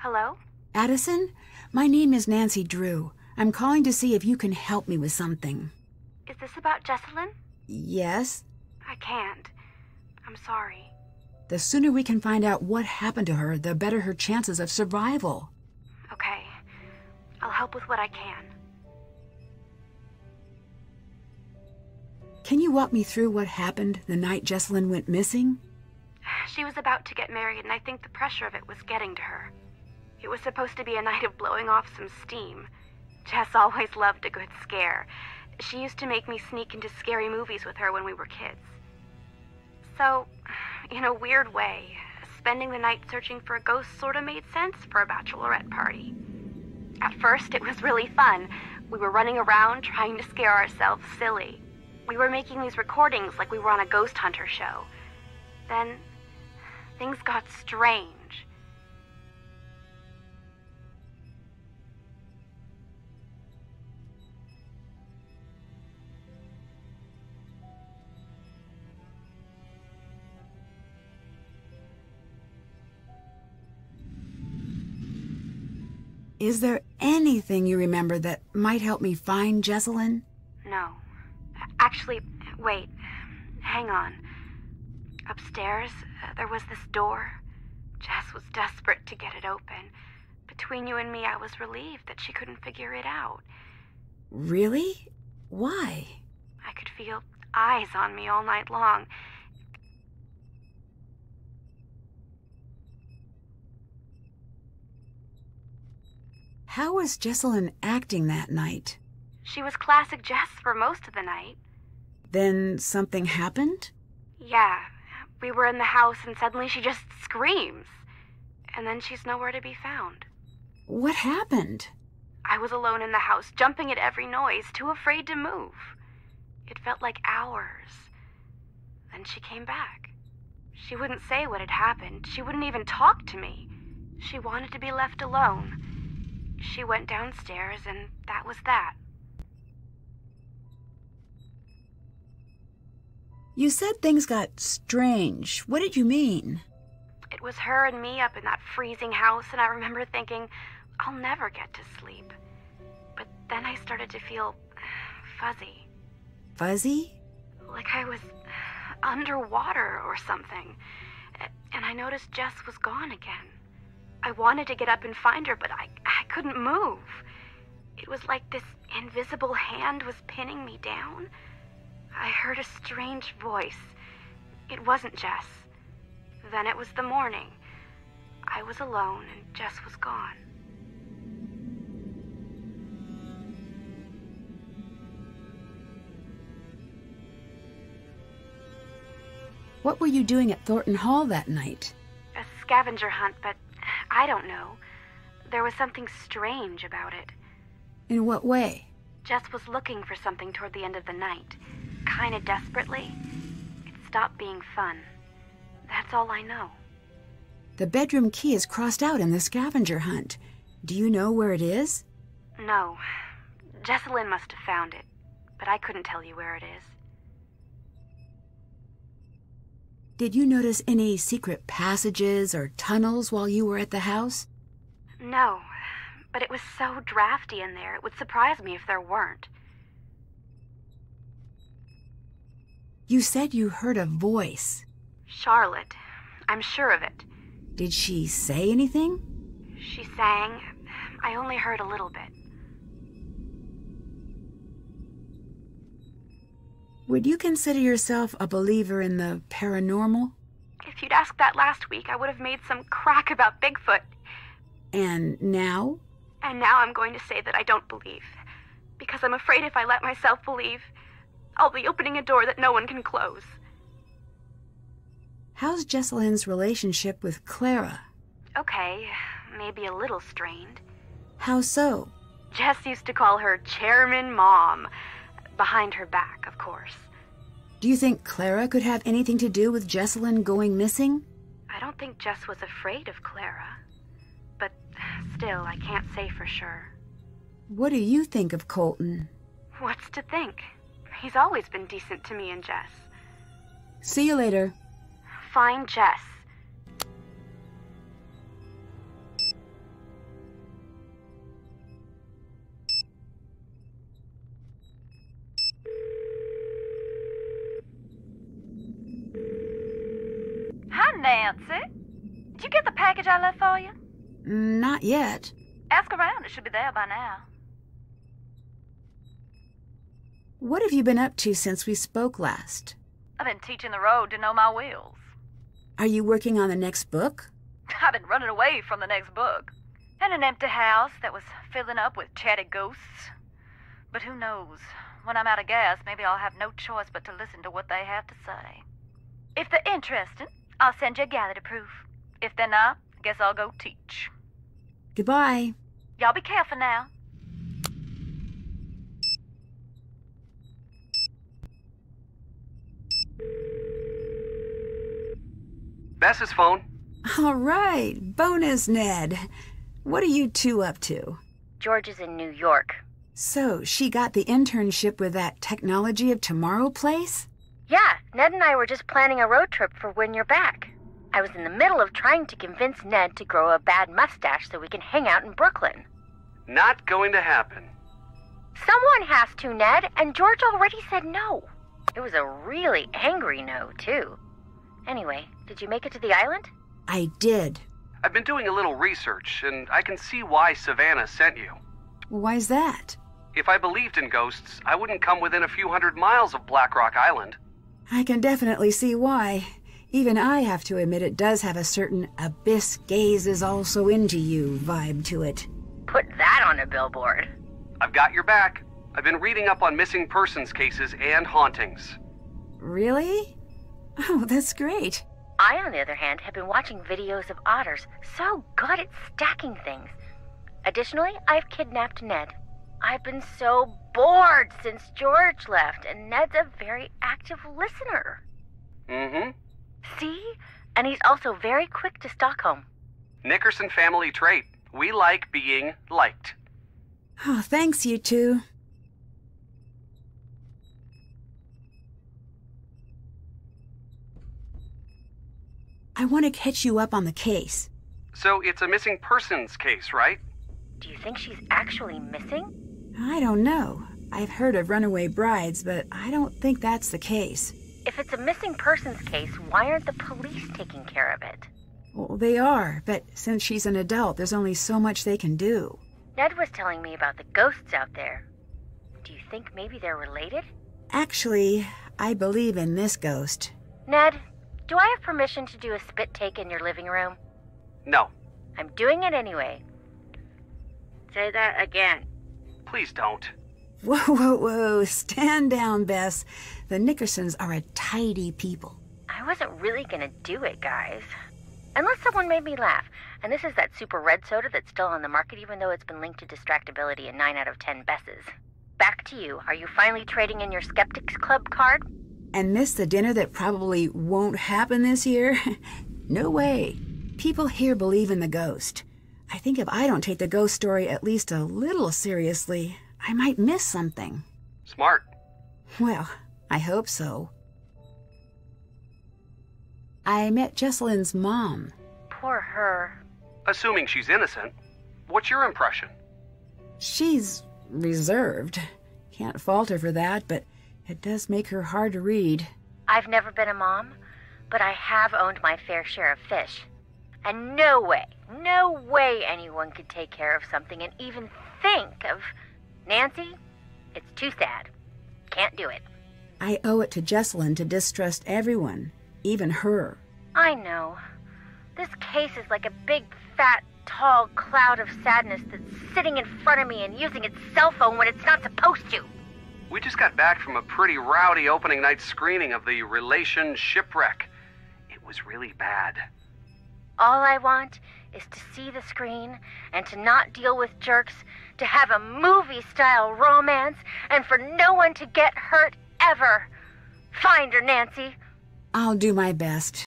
Hello? Addison, my name is Nancy Drew. I'm calling to see if you can help me with something. Is this about Jessalyn? Yes? I can't. I'm sorry. The sooner we can find out what happened to her, the better her chances of survival. Okay. I'll help with what I can. Can you walk me through what happened the night Jessalyn went missing? She was about to get married, and I think the pressure of it was getting to her. It was supposed to be a night of blowing off some steam. Jess always loved a good scare. She used to make me sneak into scary movies with her when we were kids. So, in a weird way, spending the night searching for a ghost sort of made sense for a bachelorette party. At first, it was really fun. We were running around trying to scare ourselves silly. We were making these recordings like we were on a ghost hunter show. Then, things got strange. Is there anything you remember that might help me find Jessalyn? No. Actually, wait. Hang on. Upstairs, there was this door. Jess was desperate to get it open. Between you and me, I was relieved that she couldn't figure it out. Really? Why? I could feel eyes on me all night long. How was Jessalyn acting that night? She was classic Jess for most of the night. Then something happened? Yeah, we were in the house and suddenly she just screams. And then she's nowhere to be found. What happened? I was alone in the house, jumping at every noise, too afraid to move. It felt like hours. Then she came back. She wouldn't say what had happened. She wouldn't even talk to me. She wanted to be left alone. She went downstairs, and that was that. You said things got strange. What did you mean? It was her and me up in that freezing house, and I remember thinking, I'll never get to sleep. But then I started to feel fuzzy. Fuzzy? Like I was underwater or something. And I noticed Jess was gone again. I wanted to get up and find her, but I couldn't move. It was like this invisible hand was pinning me down. I heard a strange voice. It wasn't Jess. Then it was the morning. I was alone and Jess was gone. What were you doing at Thornton Hall that night? A scavenger hunt, but I don't know. There was something strange about it. In what way? Jess was looking for something toward the end of the night. Kinda desperately. It stopped being fun. That's all I know. The bedroom key is crossed out in the scavenger hunt. Do you know where it is? No. Jessalyn must have found it, but I couldn't tell you where it is. Did you notice any secret passages or tunnels while you were at the house? No, but it was so drafty in there, it would surprise me if there weren't. You said you heard a voice. Charlotte. I'm sure of it. Did she say anything? She sang. I only heard a little bit. Would you consider yourself a believer in the paranormal? If you'd asked that last week, I would have made some crack about Bigfoot. And now? And now I'm going to say that I don't believe. Because I'm afraid if I let myself believe, I'll be opening a door that no one can close. How's Jessalyn's relationship with Clara? Okay, maybe a little strained. How so? Jess used to call her Chairman Mom. Behind her back, of course. Do you think Clara could have anything to do with Jessalyn going missing? I don't think Jess was afraid of Clara. But still, I can't say for sure. What do you think of Colton? What's to think? He's always been decent to me and Jess. See you later. Find Jess. Nancy, did you get the package I left for you? Not yet. Ask around. It should be there by now. What have you been up to since we spoke last? I've been teaching the road to know my wheels. Are you working on the next book? I've been running away from the next book. In an empty house that was filling up with chatty ghosts. But who knows? When I'm out of gas, maybe I'll have no choice but to listen to what they have to say. If they're interested, I'll send you a galley to proof. If they're not, I guess I'll go teach. Goodbye. Y'all be careful now. Bess's phone. All right, bonus Ned. What are you two up to? George is in New York. So, she got the internship with that Technology of Tomorrow place? Yeah, Ned and I were just planning a road trip for when you're back. I was in the middle of trying to convince Ned to grow a bad mustache so we can hang out in Brooklyn. Not going to happen. Someone has to, Ned, and George already said no. It was a really angry no, too. Anyway, did you make it to the island? I did. I've been doing a little research, and I can see why Savannah sent you. Why's that? If I believed in ghosts, I wouldn't come within a few hundred miles of Black Rock Island. I can definitely see why. Even I have to admit it does have a certain abyss gaze is also into you vibe to it. Put that on a billboard. I've got your back. I've been reading up on missing persons cases and hauntings. Really? Oh, that's great. I, on the other hand, have been watching videos of otters. So good at stacking things. Additionally, I've kidnapped Ned. I've been so bored since George left, and Ned's a very active listener. Mm-hmm. See? And he's also very quick to Stockholm. Nickerson family trait. We like being liked. Oh, thanks, you two. I want to catch you up on the case. So it's a missing persons case, right? Do you think she's actually missing? I don't know. I've heard of runaway brides, but I don't think that's the case. If it's a missing persons case, why aren't the police taking care of it? Well, they are, but since she's an adult, there's only so much they can do. Ned was telling me about the ghosts out there. Do you think maybe they're related? Actually, I believe in this ghost. Ned, do I have permission to do a spit take in your living room? No. I'm doing it anyway. Say that again. Please don't. Whoa, whoa, whoa. Stand down, Bess. The Nickersons are a tidy people. I wasn't really gonna do it, guys. Unless someone made me laugh. And this is that super red soda that's still on the market even though it's been linked to distractibility in 9 out of 10 Besses. Back to you. Are you finally trading in your Skeptics Club card? And miss the dinner that probably won't happen this year? No way. People here believe in the ghost. I think if I don't take the ghost story at least a little seriously, I might miss something. Smart. Well, I hope so. I met Jesselyn's mom. Poor her. Assuming she's innocent, what's your impression? She's reserved. Can't fault her for that, but it does make her hard to read. I've never been a mom, but I have owned my fair share of fish. And no way anyone could take care of something and even think of... Nancy, it's too sad. Can't do it. I owe it to Jesselyn to distrust everyone, even her. I know. This case is like a big, fat, tall cloud of sadness that's sitting in front of me and using its cell phone when it's not supposed to. We just got back from a pretty rowdy opening night screening of the Relation Shipwreck. It was really bad. All I want is to see the screen and to not deal with jerks, to have a movie-style romance, and for no one to get hurt ever. Find her, Nancy. I'll do my best.